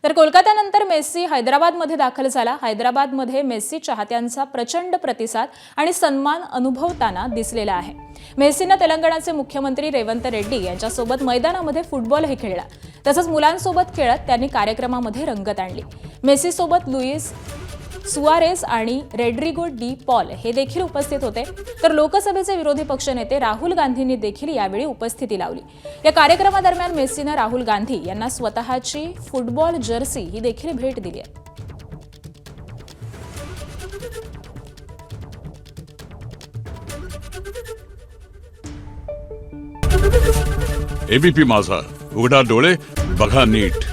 तर कोलकात्यानंतर मेस्सी हैदराबादमध्ये दाखल झाला। हैदराबादमध्ये मेस्सी चाहत्यांचा प्रचंड प्रतिसाद आणि सन्मान अनुभवताना दिसलेला आहे। मेस्सीने तेलंगणाचे मुख्यमंत्री रेवंत रेड्डी यांच्यासोबत मैदानामध्ये फुटबॉलही खेळला। तसंच मुलांसोबत खेळत त्यांनी कार्यक्रमामध्ये रंगत आणली। मेस्सीसोबत लुईस सुआरेस आणि रेड्रिगो डी पॉल हे देखील उपस्थित होते। तर लोकसभेचे विरोधी पक्षनेते राहुल गांधींनी देखील यावेळी उपस्थिती लावली। या कार्यक्रमादरम्यान मेस्सीने राहुल गांधी यांना स्वतःची फुटबॉल जर्सी ही देखील भेट दिली आहे। एबीपी माझा, उघडा डोळे बघा नीट।